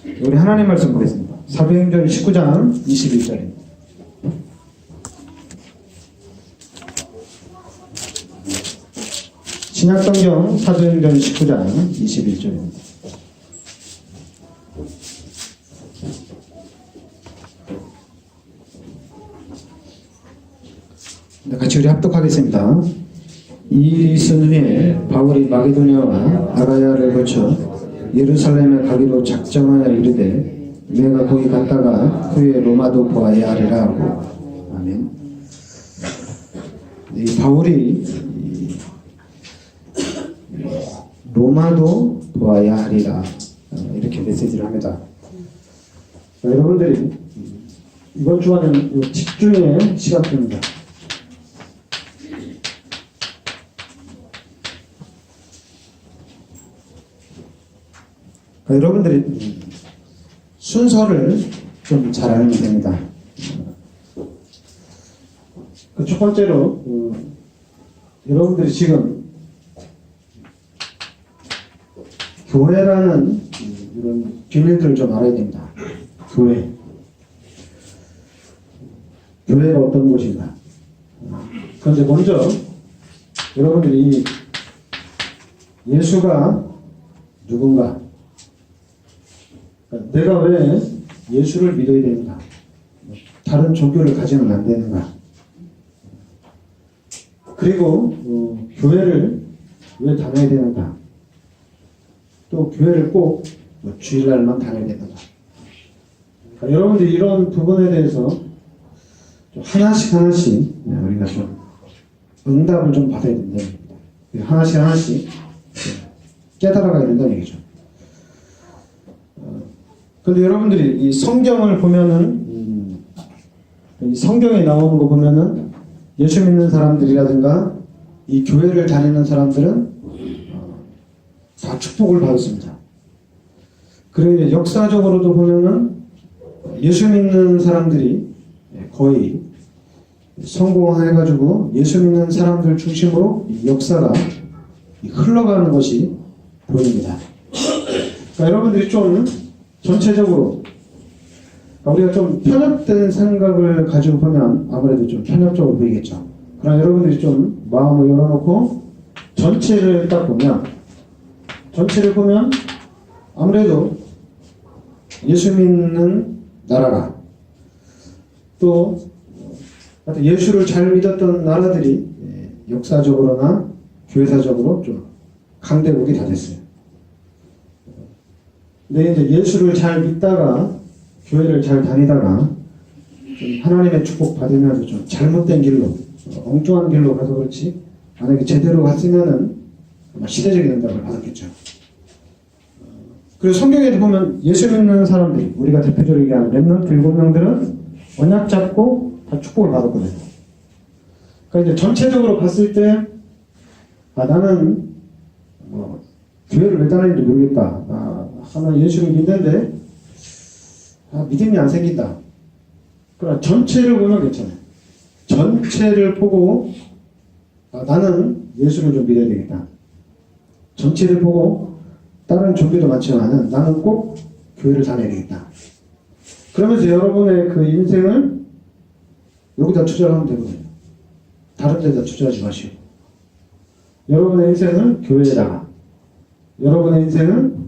우리 하나님 말씀 보겠습니다. 사도행전 19장 21절입니다. 신약성경 사도행전 19장 21절입니다. 같이 우리 합독하겠습니다. 이 일이 있은 후에 바울이 마게도냐와 아가야를 거쳐 예루살렘에 가기로 작정하여 이르되 내가 거기 갔다가 후에 로마도 보아야 하리라 하고. 아멘. 이 바울이 로마도 보아야 하리라 이렇게 메시지를 합니다. 여러분들이 이번 주간은 집중의 시간입니다. 여러분들이 순서를 좀 잘 알면 됩니다. 첫 번째로 여러분들이 지금 교회라는 이런 비밀들을 좀 알아야 됩니다. 교회가 어떤 곳인가. 그런데 먼저 여러분들이 예수가 누군가, 내가 왜 예수를 믿어야 되는가, 다른 종교를 가지면 안 되는가, 그리고 교회를 왜 다녀야 되는가, 또 교회를 꼭 주일날만 다녀야 되는가. 그러니까 여러분들이 이런 부분에 대해서 좀 하나씩 우리가 좀 응답을 좀 받아야 된다는 겁니다. 하나씩 깨달아가야 된다는 얘기죠. 근데 여러분들이 이 성경을 보면은, 이 성경에 나오는 거 보면은, 예수 믿는 사람들이라든가, 이 교회를 다니는 사람들은, 다 축복을 받았습니다. 그리고 역사적으로도 보면은, 예수 믿는 사람들이 거의 성공해가지고, 예수 믿는 사람들 중심으로 이 역사가 흘러가는 것이 보입니다. 그러니까 여러분들이 좀, 전체적으로 우리가 좀 편협된 생각을 가지고 보면 아무래도 좀 편협적으로 보이겠죠. 그러나 여러분들이 좀 마음을 열어놓고 전체를 딱 보면, 아무래도 예수 믿는 나라가, 또 예수를 잘 믿었던 나라들이 역사적으로나 교회사적으로 좀 강대국이 다 됐어요. 근데 이제 예수를 잘 믿다가 교회를 잘 다니다가 좀 하나님의 축복 받으면서 좀 잘못된 길로, 엉뚱한 길로 가서 그렇지, 만약에 제대로 갔으면은 아마 시대적인 응답을 받았겠죠. 그리고 성경에도 보면 예수 믿는 사람들이, 우리가 대표적으로 얘기하는 렘넌트 7명들은 언약 잡고 다 축복을 받았거든요. 그러니까 이제 전체적으로 봤을 때, 나는 교회를 왜 다니는지 모르겠다. 하나 예수를 믿는데 믿음이 안 생긴다. 그러나 전체를 보면 괜찮아요. 전체를 보고 나는 예수를 좀 믿어야 되겠다. 전체를 보고 다른 종교도 많지만은 나는 꼭 교회를 다녀야 되겠다. 그러면서 여러분의 그 인생을 여기다 투자하면 되거든요. 다른 데다 투자하지 마시고 여러분의 인생을 교회에다가, 여러분의 인생은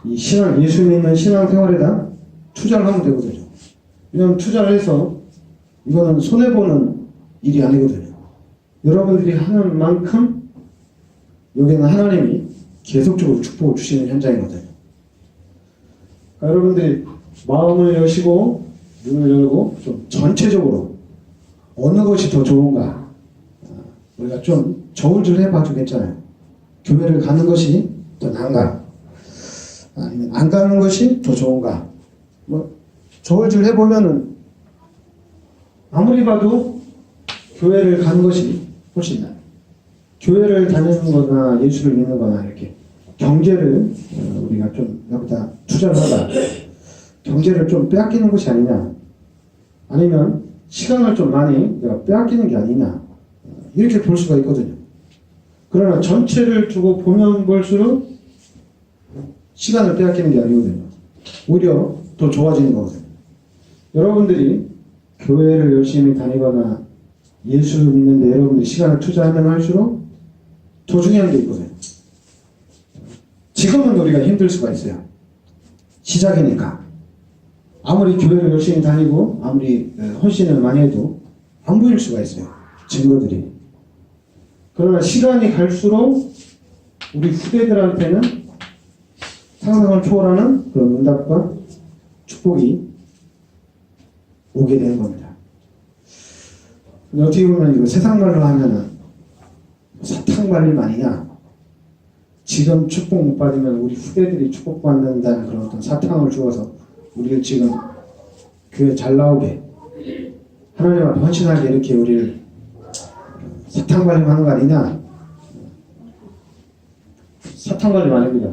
이 신앙, 예수 믿는 신앙 생활에다 투자를 하면 되거든요. 왜냐하면 투자를 해서 이거는 손해보는 일이 아니거든요. 여러분들이 하는 만큼 여기는 하나님이 계속적으로 축복을 주시는 현장이거든요. 그러니까 여러분들이 마음을 여시고 눈을 열고 좀 전체적으로 어느 것이 더 좋은가, 우리가 좀 저울질 해봐도 괜찮아요. 교회를 가는 것이 더 나은가, 아니면 안 가는 것이 더 좋은가. 저울질 해보면은 아무리 봐도 교회를 가는 것이 훨씬 나아요. 교회를 다니는 거나 예수를 믿는 거나 이렇게 경제를 우리가 좀 여기다 투자를 하다 경제를 좀 빼앗기는 것이 아니냐, 아니면 시간을 좀 많이 내가 빼앗기는 게 아니냐, 이렇게 볼 수가 있거든요. 그러나 전체를 두고 보면 볼수록 시간을 빼앗기는 게 아니거든요. 오히려 더 좋아지는 거거든요. 여러분들이 교회를 열심히 다니거나 예수를 믿는데 여러분들이 시간을 투자하면 할수록 더 중요한 게 있거든요. 지금은 우리가 힘들 수가 있어요. 시작이니까. 아무리 교회를 열심히 다니고 아무리 헌신을 많이 해도 안 보일 수가 있어요. 증거들이. 그러나 시간이 갈수록 우리 후대들한테는 상상을 초월하는 그런 응답과 축복이 오게 되는 겁니다. 근데 어떻게 보면 이거 세상 말로 하면은 사탕 발림 아니냐? 지금 축복 못 받으면 우리 후대들이 축복받는다는 그런 어떤 사탕을 주어서 우리를 지금 교회 잘 나오게 하나님 앞에 헌신하게 이렇게 우리를 사탕 발림하는 거 아니냐? 사탕 발림 아닙니다.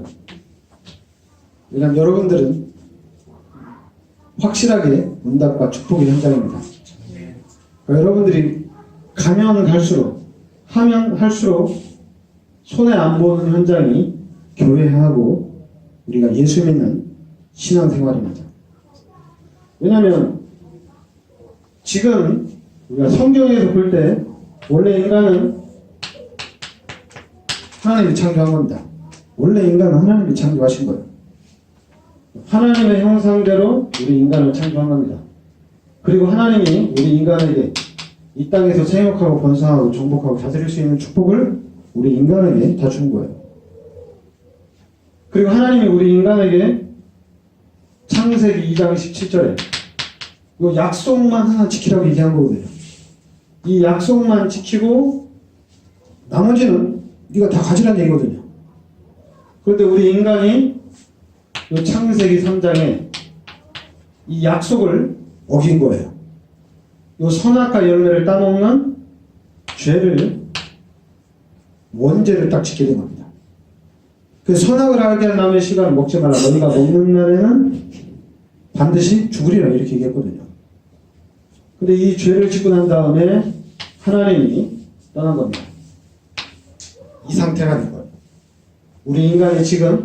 왜냐하면 여러분들은 확실하게 응답과 축복의 현장입니다. 그러니까 여러분들이 가면 갈수록 하면 할수록 손에 안 보는 현장이 교회하고 우리가 예수 믿는 신앙생활입니다. 왜냐하면 지금 우리가 성경에서 볼 때 원래 인간은 하나님이 창조한 겁니다. 원래 인간은 하나님이 창조하신 거예요. 하나님의 형상대로 우리 인간을 창조한 겁니다. 그리고 하나님이 우리 인간에게 이 땅에서 생육하고 번성하고 정복하고 다스릴 수 있는 축복을 우리 인간에게 다 준 거예요. 그리고 하나님이 우리 인간에게 창세기 2장 17절에 이 약속만 하나 지키라고 얘기한 거거든요. 이 약속만 지키고 나머지는 네가 다 가지란 얘기거든요. 그런데 우리 인간이 이 창세기 3장에 이 약속을 어긴 거예요. 이 선악과 열매를 따먹는 죄를 원죄를 딱 지키게 된 겁니다. 그 선악을 알게 한 남의 시간을 먹지 말라. 너희가 먹는 날에는 반드시 죽으리라 이렇게 얘기했거든요. 근데 이 죄를 짓고 난 다음에 하나님이 떠난 겁니다. 이 상태가 된 거예요. 우리 인간이 지금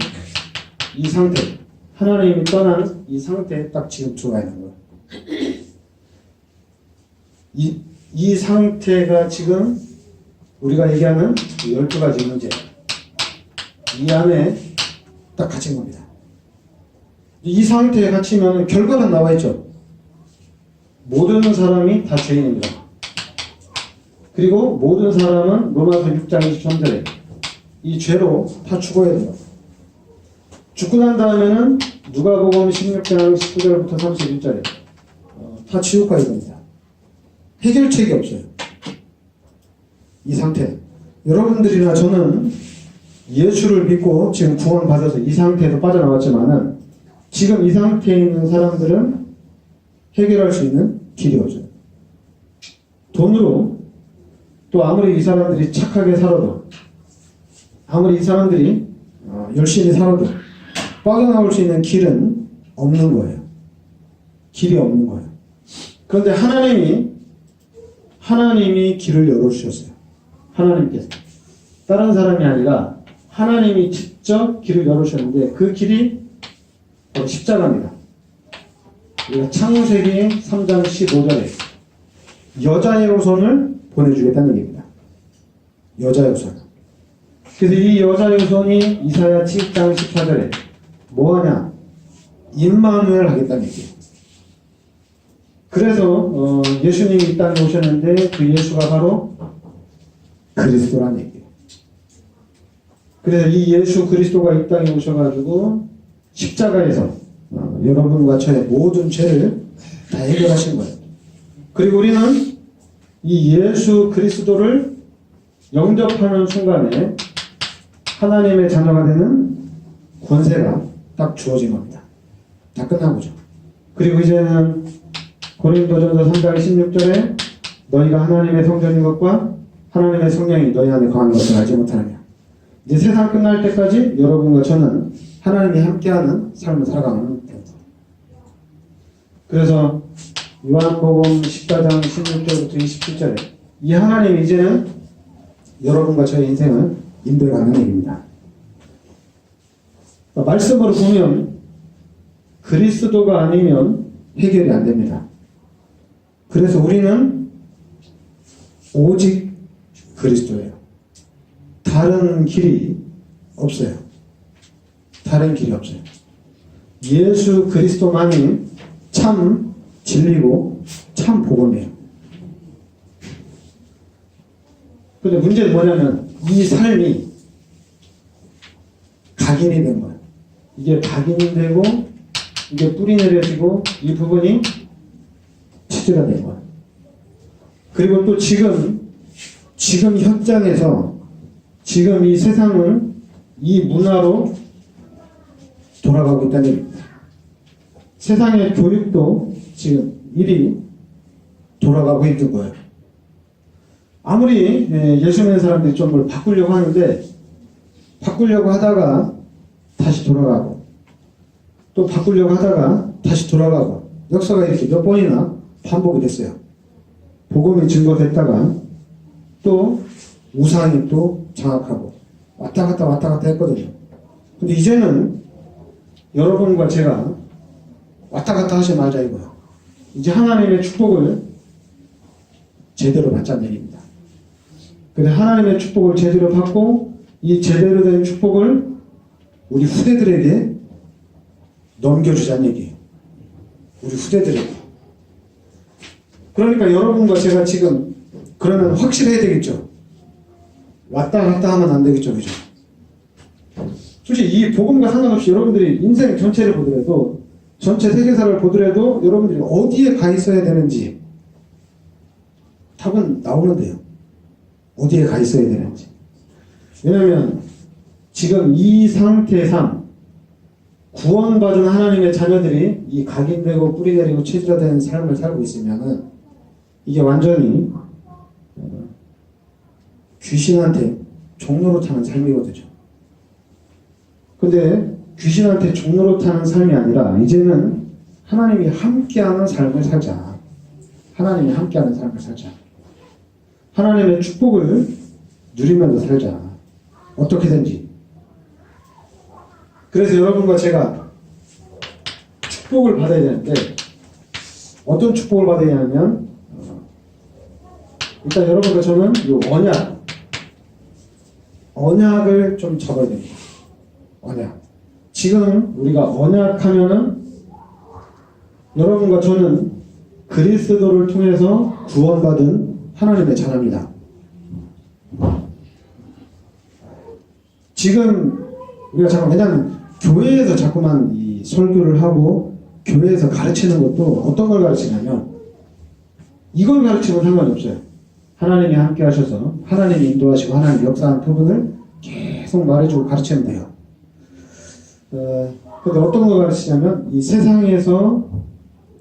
이 상태, 하나님이 떠난 이 상태에 딱 지금 들어가 있는 거예요. 이 상태가 지금 우리가 얘기하는 12가지 문제, 이 안에 딱 갇힌 겁니다. 이 상태에 갇히면 결과는 나와 있죠. 모든 사람이 다 죄인입니다. 그리고 모든 사람은 로마서 6장 23절에 이 죄로 다 죽어야 돼요. 죽고 난 다음에는 누가복음 16장 19절부터 31절에 다 지옥 가야 됩니다. 해결책이 없어요. 이 상태. 여러분들이나 저는 예수를 믿고 지금 구원받아서 이 상태에서 빠져나왔지만은 지금 이 상태에 있는 사람들은 해결할 수 있는 길이 없어요. 돈으로 또 아무리 이 사람들이 착하게 살아도 아무리 이 사람들이 열심히 살아도 빠져나올 수 있는 길은 없는 거예요. 길이 없는 거예요. 그런데 하나님이 길을 열어주셨어요. 하나님께서. 다른 사람이 아니라 하나님이 직접 길을 열어주셨는데 그 길이 바로 십자가입니다. 우리가 창세기 3장 15절에 여자의 후손을 보내주겠다는 얘기입니다. 여자의 후손. 그래서 이 여자의 후손이 이사야 7장 14절에 뭐하냐? 임마누엘 하겠다는 얘기예요. 그래서 예수님이 이 땅에 오셨는데 그 예수가 바로 그리스도란 얘기예요. 그래서 이 예수 그리스도가 이 땅에 오셔가지고 십자가에서 여러분과 저의 모든 죄를 다 해결하신 거예요. 그리고 우리는 이 예수 그리스도를 영접하는 순간에 하나님의 자녀가 되는 권세가 딱 주어진 겁니다. 다 끝난 거죠. 그리고 이제는 고린도전서 3장 16절에 너희가 하나님의 성전인 것과 하나님의 성령이 너희 안에 거하는 것을 알지 못하느냐. 이제 세상 끝날 때까지 여러분과 저는 하나님이 함께하는 삶을 살아가는 됩니다. 그래서 요한복음 14장 16절부터 27절에 이 하나님이 이제는 여러분과 저의 인생을 인도해가는 얘기입니다. 말씀으로 보면 그리스도가 아니면 해결이 안 됩니다. 그래서 우리는 오직 그리스도예요. 다른 길이 없어요. 다른 길이 없어요. 예수 그리스도만이 참 진리고 참 복음이에요. 근데 문제는 뭐냐면 이 삶이 각인이 된 거예요. 이게 각인이 되고 이게 뿌리 내려지고 이 부분이 치즈가 된 거예요. 그리고 또 지금 현장에서 지금 이 세상은 이 문화로 돌아가고 있다는 얘기입니다. 세상의 교육도 지금 일이 돌아가고 있는 거예요. 아무리 예수 믿는 사람들이 좀 뭘 바꾸려고 하는데 바꾸려고 하다가 다시 돌아가고 또 바꾸려고 하다가 다시 돌아가고 역사가 이렇게 몇 번이나 반복이 됐어요. 복음이 증거됐다가 또 우상이 또 장악하고 왔다 갔다 했거든요. 근데 이제는 여러분과 제가 왔다 갔다 하지 말자 이거예요. 이제 하나님의 축복을 제대로 받자는 얘기입니다. 근데 하나님의 축복을 제대로 받고 이 제대로 된 축복을 우리 후대들에게 넘겨주자는 얘기예요. 우리 후대들에게. 그러니까 여러분과 제가 지금 그러면 확실해야 되겠죠. 왔다 갔다 하면 안 되겠죠. 그죠? 솔직히 이 복음과 상관없이 여러분들이 인생 전체를 보더라도 전체 세계사를 보더라도 여러분들이 어디에 가 있어야 되는지 답은 나오는데요. 어디에 가 있어야 되는지. 왜냐하면 지금 이 상태상 구원받은 하나님의 자녀들이 이 각인되고 뿌리내리고 체질화된 삶을 살고 있으면은 이게 완전히 귀신한테 종로로 타는 삶이거든요. 근데 귀신한테 종로로 타는 삶이 아니라 이제는 하나님이 함께하는 삶을 살자. 하나님이 함께하는 삶을 살자. 하나님의 축복을 누리면서 살자. 어떻게든지. 그래서 여러분과 제가 축복을 받아야 되는데 어떤 축복을 받아야 하냐면 일단 여러분과 저는 이 언약을 좀 잡아야 됩니다. 언약. 지금 우리가 언약하면은 여러분과 저는 그리스도를 통해서 구원받은 하나님의 자녀입니다. 지금 우리가 잠깐 왜냐하면 교회에서 자꾸만 이 설교를 하고 교회에서 가르치는 것도 어떤 걸 가르치냐면 이걸 가르치면 상관이 없어요. 하나님이 함께 하셔서 하나님이 인도하시고 하나님이 역사하는 부분을 계속 말해주고 가르치면 돼요. 근데 어떤 걸 가르치냐면 이 세상에서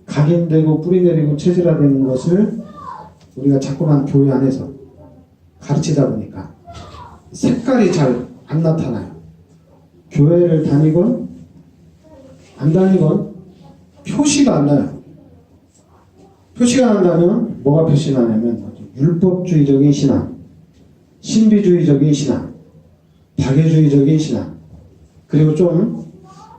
각인되고 뿌리내리고 체질화되는 것을 우리가 자꾸만 교회 안에서 가르치다 보니까 색깔이 잘 안 나타나요. 교회를 다니건 안 다니건 표시가 안 나요. 표시가 난다면 뭐가 표시나냐면 율법주의적인 신앙, 신비주의적인 신앙, 박애주의적인 신앙, 그리고 좀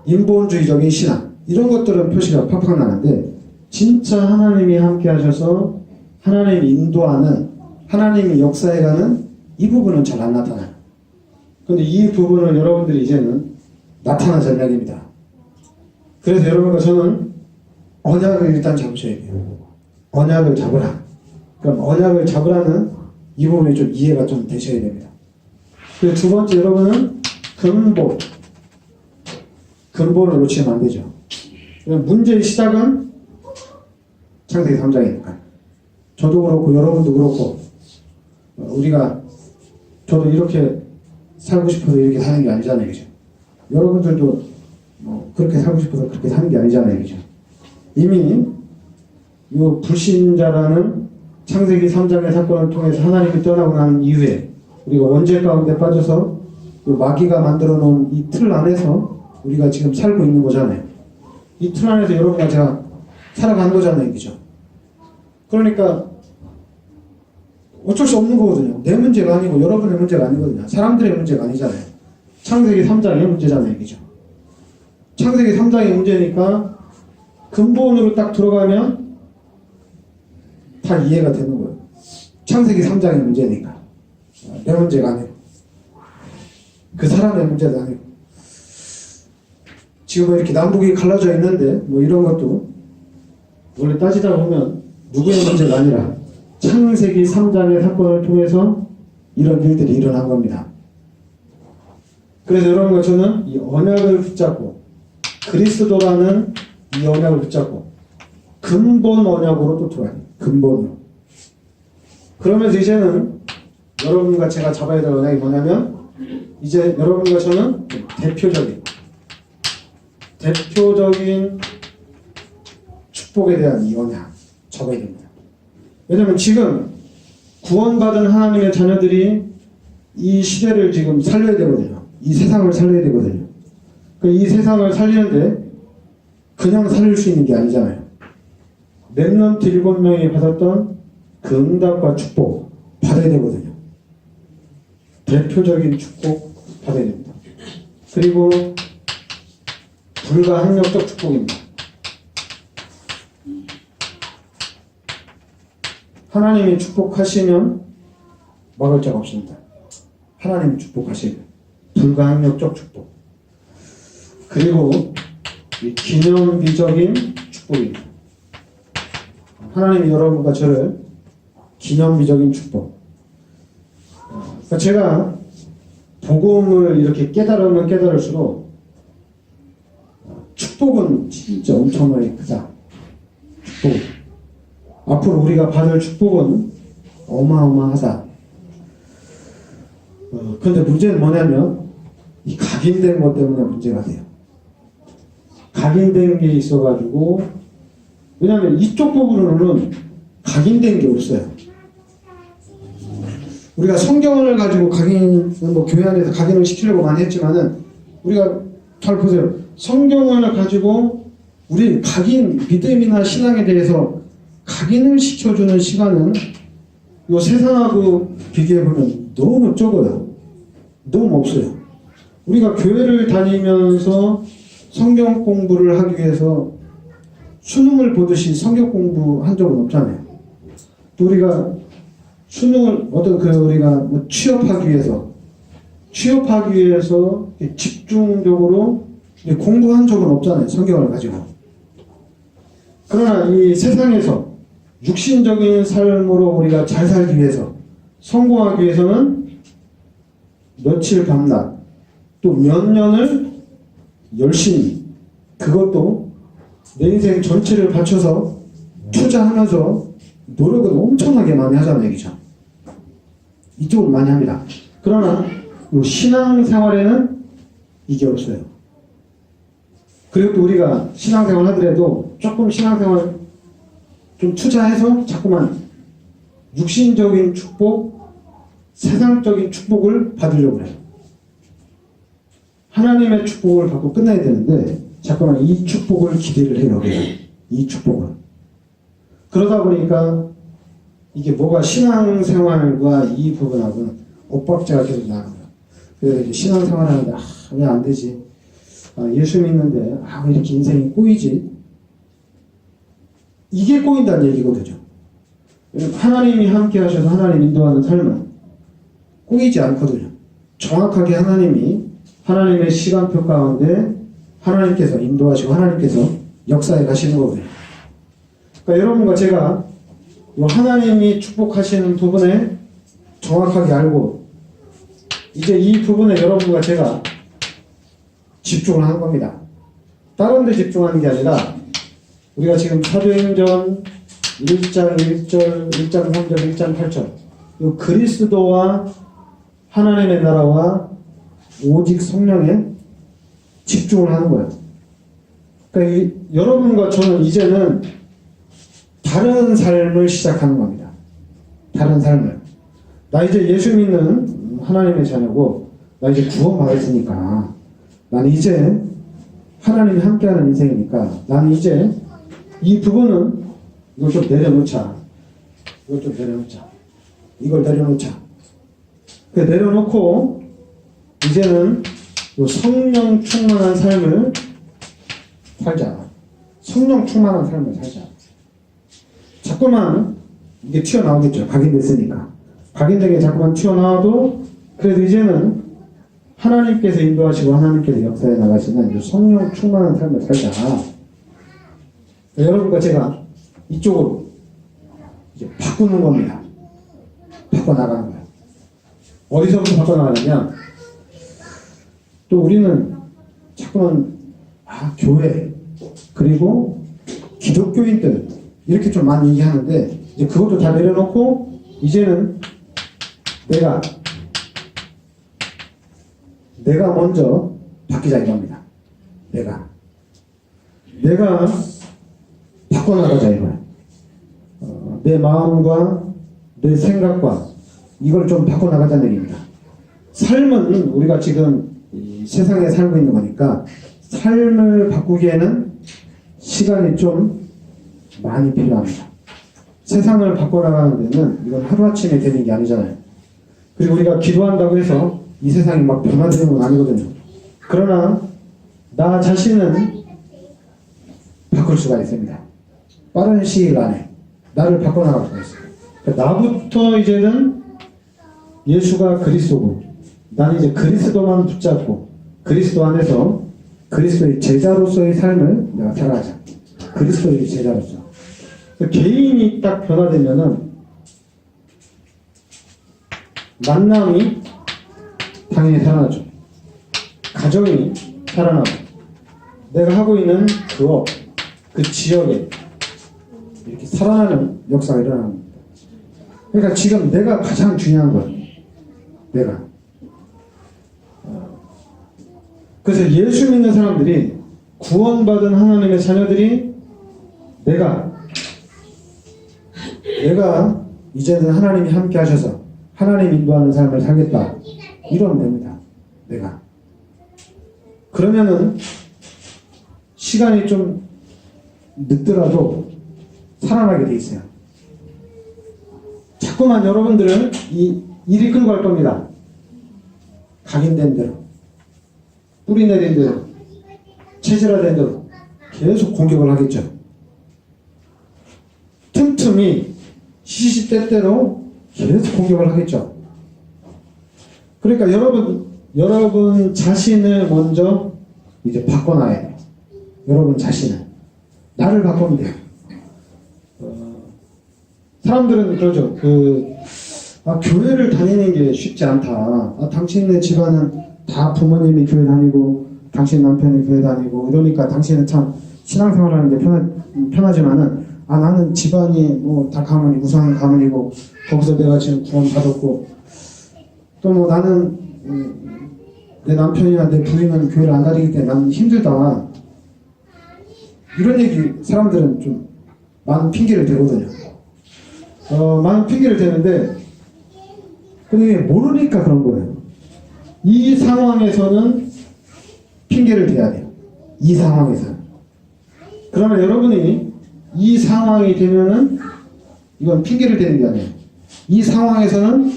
인본주의적인 신앙, 이런 것들은 표시가 팍팍 나는데 진짜 하나님이 함께 하셔서 하나님이 인도하는, 하나님이 역사해가는 이 부분은 잘 안 나타나요. 근데 이 부분을 여러분들이 이제는 나타나자 이야기입니다. 그래서 여러분과 저는 언약을 일단 잡으셔야 돼요. 언약을 잡으라. 그럼 언약을 잡으라는 이 부분이 좀 이해가 좀 되셔야 됩니다. 그리고 두 번째 여러분은 근본을 놓치면 안 되죠. 문제의 시작은 창세기 3장이니까. 저도 그렇고 여러분도 그렇고 저도 이렇게 살고 싶어서 이렇게 사는 게 아니잖아요. 그죠? 여러분들도 그렇게 살고 싶어서 그렇게 사는 게 아니잖아요. 그죠? 이미 이 불신자라는 창세기 3장의 사건을 통해서 하나님이 떠나고 난 이후에 우리가 원죄 가운데 빠져서 마귀가 만들어 놓은 이 틀 안에서 우리가 지금 살고 있는 거잖아요. 이 틀 안에서 여러분과 제가 살아가는 거잖아요. 그죠? 그러니까 어쩔 수 없는 거거든요. 내 문제가 아니고 여러분의 문제가 아니거든요. 사람들의 문제가 아니잖아요. 창세기 3장의 문제잖아요. 그죠? 창세기 3장의 문제니까 근본으로 딱 들어가면 다 이해가 되는 거예요. 창세기 3장의 문제니까. 내 문제가 아니고. 그 사람의 문제도 아니고. 지금 이렇게 남북이 갈라져 있는데 뭐 이런 것도 원래 따지다 보면 누구의 문제가 아니라 창세기 3장의 사건을 통해서 이런 일들이 일어난 겁니다. 그래서 여러분과 저는 이 언약을 붙잡고 그리스도라는 이 언약을 붙잡고 근본 언약으로 또 들어가요. 근본으로. 그러면서 이제는 여러분과 제가 잡아야 될 언약이 뭐냐면 이제 여러분과 저는 대표적인 축복에 대한 이 언약 잡아야 됩니다. 왜냐하면 지금 구원받은 하나님의 자녀들이 이 시대를 지금 살려야 되거든요. 이 세상을 살려야 되거든요. 이 세상을 살리는데 그냥 살릴 수 있는 게 아니잖아요. 렘넌트 7명이 받았던 그 응답과 축복 받아야 되거든요. 대표적인 축복 받아야 됩니다. 그리고 불가항력적 축복입니다. 하나님이 축복하시면 막을 자가 없습니다. 하나님이 축복하시면 불가항력적 축복. 그리고 기념비적인 축복입니다. 하나님이 여러분과 저를 기념비적인 축복. 그러니까 제가 복음을 이렇게 깨달으면 깨달을수록 축복은 진짜 엄청나게 크다. 축복. 앞으로 우리가 받을 축복은 어마어마하다. 근데 문제는 뭐냐면 이 각인된 것 때문에 문제가 돼요. 각인된 게 있어가지고 왜냐하면 이쪽 부분으로는 각인된 게 없어요. 우리가 성경을 가지고 교회 안에서 각인을 시키려고 많이 했지만은 우리가 잘 보세요. 성경을 가지고 우리 믿음이나 신앙에 대해서 각인을 시켜주는 시간은 이 세상하고 비교해보면 너무 적어요. 너무 없어요. 우리가 교회를 다니면서 성경 공부를 하기 위해서 수능을 보듯이 성경 공부한 적은 없잖아요. 또 우리가 수능을 우리가 취업하기 위해서 집중적으로 공부한 적은 없잖아요. 성경을 가지고. 그러나 이 세상에서 육신적인 삶으로 우리가 잘 살기 위해서 성공하기 위해서는 며칠 밤낮 또 몇 년을 열심히 그것도 내 인생 전체를 바쳐서 투자하면서 노력을 엄청나게 많이 하잖아요. 얘기죠. 이쪽은 많이 합니다. 그러나 신앙생활에는 이게 없어요. 그리고 또 우리가 신앙생활 하더라도 조금 신앙생활 좀 투자해서 자꾸만 육신적인 축복, 세상적인 축복을 받으려고 해요. 하나님의 축복을 받고 끝나야 되는데 자꾸만 이 축복을 기대를 해요. 이 축복을. 그러다 보니까 이게 뭐가 신앙생활과 이 부분하고는 엇박자가 계속 나는 거예요. 그래서 이제 신앙생활 하는데 왜 안 되지? 예수 믿는데 왜 이렇게 인생이 꼬이지? 이게 꼬인다는 얘기거든요. 하나님이 함께 하셔서 하나님 인도하는 삶은 꼬이지 않거든요. 정확하게 하나님의 시간표 가운데 하나님께서 인도하시고 하나님께서 역사에 가시는 거거든요. 그러니까 여러분과 제가 하나님이 축복하시는 부분에 정확하게 알고 이제 이 부분에 여러분과 제가 집중을 하는 겁니다. 다른 데 집중하는 게 아니라 우리가 지금 사도행전 1장 1절, 1장 3절, 1장 8절 이 그리스도와 하나님의 나라와 오직 성령에 집중을 하는 거예요. 그러니까 여러분과 저는 이제는 다른 삶을 시작하는 겁니다. 다른 삶을. 나 이제 예수 믿는 하나님의 자녀고 나 이제 구원받았으니까 나는 이제 하나님이 함께하는 인생이니까 나는 이제 이 부분은 이걸 좀 내려놓자. 이걸 내려놓자. 내려놓고 이제는 성령 충만한 삶을 살자. 성령 충만한 삶을 살자. 자꾸만 이게 튀어나오겠죠. 각인됐으니까. 각인되게 자꾸만 튀어나와도 그래도 이제는 하나님께서 인도하시고 하나님께서 역사에 나가시는 성령 충만한 삶을 살자. 여러분과 제가 이쪽으로 이제 바꾸는 겁니다. 바꿔나가는 거예요. 어디서부터 바꿔나가느냐? 또 우리는 자꾸만 교회 그리고 기독교인들 이렇게 좀 많이 얘기하는데 이제 그것도 다 내려놓고 이제는 내가 먼저 바뀌자 이겁니다. 내가 바꿔나가자 이거야. 내 마음과 내 생각과 이걸 좀 바꿔나가자는 얘기입니다. 삶은 우리가 지금 이 세상에 살고 있는 거니까 삶을 바꾸기에는 시간이 좀 많이 필요합니다. 세상을 바꿔나가는 데는 이건 하루아침에 되는 게 아니잖아요. 그리고 우리가 기도한다고 해서 이 세상이 막 변화되는 건 아니거든요. 그러나 나 자신은 바꿀 수가 있습니다. 빠른 시일 안에 나를 바꿔나갈 수가 있어요. 그러니까 나부터 이제는 예수가 그리스도고 나는 이제 그리스도만 붙잡고 그리스도 안에서 그리스도의 제자로서의 삶을 내가 살아가자. 그리스도의 제자로서. 개인이 딱 변화되면은 만남이 당연히 살아나죠. 가정이 살아나고 내가 하고 있는 그 업, 그 지역에 이렇게 살아나는 역사가 일어나는 겁니다. 그러니까 지금 내가 가장 중요한 거예요. 내가. 그래서 예수 믿는 사람들이 구원받은 하나님의 자녀들이 내가 이제는 하나님이 함께 하셔서 하나님 인도하는 삶을 살겠다. 이러면 됩니다. 내가. 그러면은 시간이 좀 늦더라도 살아나게 돼 있어요. 자꾸만 여러분들은 일이 끌고 갈 겁니다. 각인된 대로. 뿌리 내린 대로. 체질화된 대로. 계속 공격을 하겠죠. 틈틈이 시시때때로 계속 공격을 하겠죠. 그러니까 여러분 자신을 먼저 이제 바꿔놔야 돼요. 여러분 자신을. 나를 바꾸면 돼요. 사람들은 그러죠. 교회를 다니는 게 쉽지 않다. 당신네 집안은 다 부모님이 교회 다니고, 당신 남편이 교회 다니고, 이러니까 당신은 참 신앙생활하는 게 편하지만은, 나는 집안이 다 가문이, 우상 가문이고, 거기서 내가 지금 구원 받았고, 또 나는, 내 남편이나 내 부인은 교회를 안 다니기 때문에 나는 힘들다. 이런 얘기 사람들은 좀 많은 핑계를 대거든요. 많은 핑계를 대는데 근데 모르니까 그런 거예요. 이 상황에서는 핑계를 대야 돼요. 이 상황에서는. 그러면 여러분이 이 상황이 되면은 이건 핑계를 대는 게 아니에요. 이 상황에서는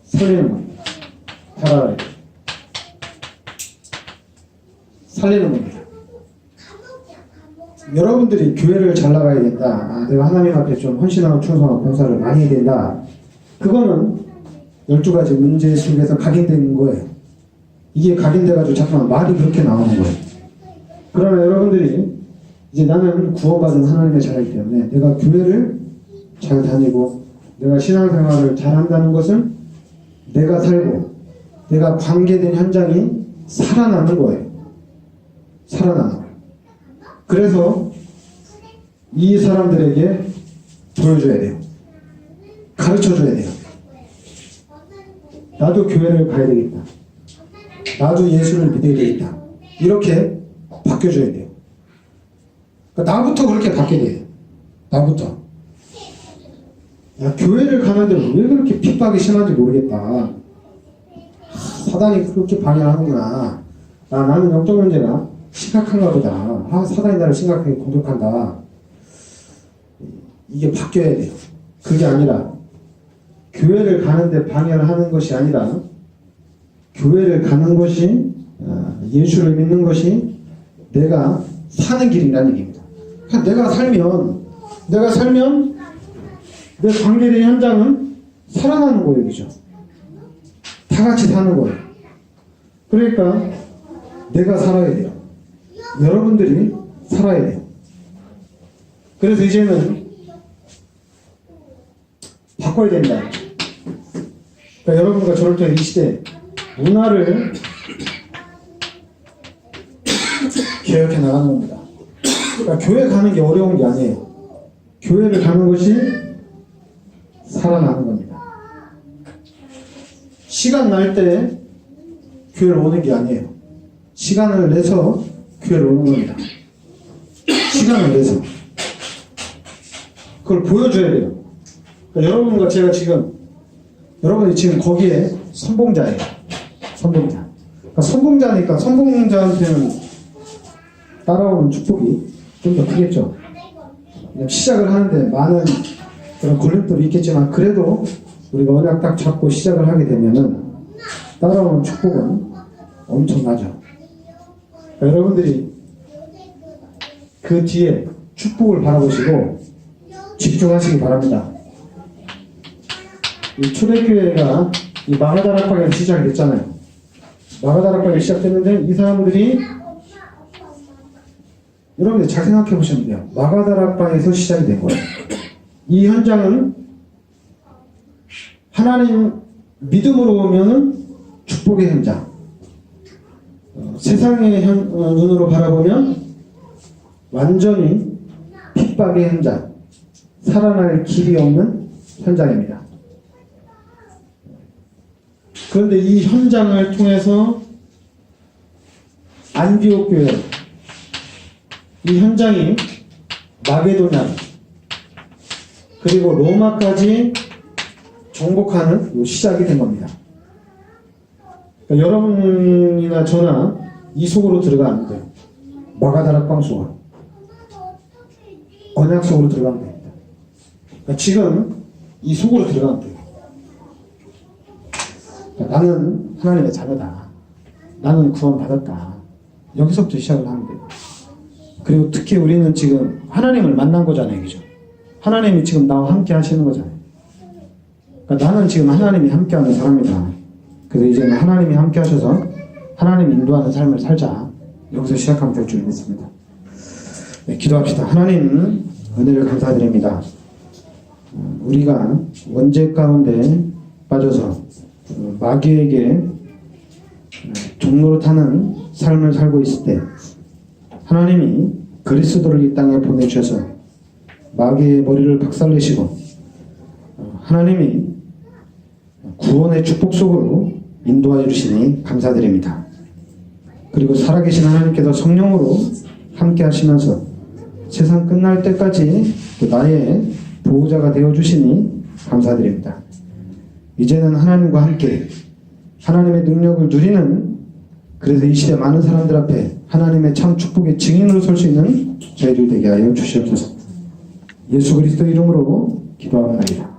살리는 겁니다. 살리는 겁니다. 여러분들이 교회를 잘 나가야 된다. 내가 하나님 앞에 좀 헌신하고 충성하고 봉사를 많이 해야 된다. 그거는 12가지 문제 속에서 각인된 거예요. 이게 각인돼가지고 잠깐만 말이 그렇게 나오는 거예요. 그러나 여러분들이 이제 나는 구원받은 하나님의 자녀이기 때문에 내가 교회를 잘 다니고 내가 신앙생활을 잘 한다는 것은 내가 살고 내가 관계된 현장이 살아나는 거예요. 살아나는 거예요. 그래서 이 사람들에게 보여줘야 돼요. 가르쳐줘야 돼요. 나도 교회를 가야 되겠다. 나도 예수를 믿어야 되겠다. 이렇게 바뀌어줘야 돼요. 그러니까 나부터 그렇게 바뀌어야 돼요. 나부터. 교회를 가는데 왜 그렇게 핍박이 심한지 모르겠다. 사단이 그렇게 방해하는구나. 나는 영적 문제가 심각한가 보다. 사단이 나를 심각하게 공격한다. 이게 바뀌어야 돼요. 그게 아니라 교회를 가는데 방해를 하는 것이 아니라 교회를 가는 것이 예수를 믿는 것이 내가 사는 길이라는 얘기입니다. 그러니까 내가 살면 내 관계된 현장은 살아나는 거예요, 그죠? 다 같이 사는 거예요. 그러니까 내가 살아야 돼요. 여러분들이 살아야 돼요. 그래서 이제는 바꿔야 된다. 그러니까 여러분과 저를 통해 이 시대 문화를 개혁해 나가는 겁니다. 그러니까 교회 가는 게 어려운 게 아니에요. 교회를 가는 것이 살아나는 겁니다. 시간 날 때 교회를 오는 게 아니에요. 시간을 내서 교회를 오는 겁니다. 시간을 내서 그걸 보여줘야 돼요. 그러니까 여러분과 제가 여러분이 지금 거기에 선봉자예요. 선봉자. 그러니까 선봉자니까 선봉자한테는 따라오는 축복이 좀 더 크겠죠. 시작을 하는데 많은 그런 걸림돌이 있겠지만 그래도 우리가 언약 딱 잡고 시작을 하게 되면은 따라오는 축복은 엄청나죠. 그러니까 여러분들이 그 뒤에 축복을 바라보시고 집중하시기 바랍니다. 이 초대교회가 이 마가다락방에서 시작이 됐잖아요. 마가다락방이 시작됐는데 이 사람들이 여러분들 잘 생각해 보시면 돼요. 마가다락방에서 시작이 된 거예요. 이 현장은 하나님 믿음으로 보면 축복의 현장, 세상의 눈으로 바라보면 완전히 핍박의 현장, 살아날 길이 없는 현장입니다. 그런데 이 현장을 통해서 안디옥 교회, 이 현장이 마게도냐 그리고 로마까지 정복하는 시작이 된 겁니다. 그러니까 여러분이나 저나 이 속으로 들어가면 돼요. 마가다락방 속으로, 언약 속으로 들어가면 됩니다. 그러니까 지금 이 속으로 들어가면 돼요. 그러니까 나는 하나님의 자녀다. 나는 구원받았다. 여기서부터 시작을 하면 돼요. 그리고 특히 우리는 지금 하나님을 만난 거잖아요, 그죠? 하나님이 지금 나와 함께 하시는 거잖아요. 그러니까 나는 지금 하나님이 함께하는 사람이다. 그래서 이제는 하나님이 함께 하셔서 하나님 인도하는 삶을 살자. 여기서 시작하면 될 줄 믿습니다. 네, 기도합시다. 하나님 은혜를 감사드립니다. 우리가 원죄 가운데 빠져서 마귀에게 종로로 타는 삶을 살고 있을 때 하나님이 그리스도를 이 땅에 보내주셔서 마귀의 머리를 박살내시고 하나님이 구원의 축복 속으로 인도하여 주시니 감사드립니다. 그리고 살아계신 하나님께서 성령으로 함께 하시면서 세상 끝날 때까지 나의 보호자가 되어주시니 감사드립니다. 이제는 하나님과 함께 하나님의 능력을 누리는, 그래서 이 시대 많은 사람들 앞에 하나님의 참 축복의 증인으로 설 수 있는 저희들 되게 하여 주시옵소서. 예수 그리스도 이름으로 기도합니다.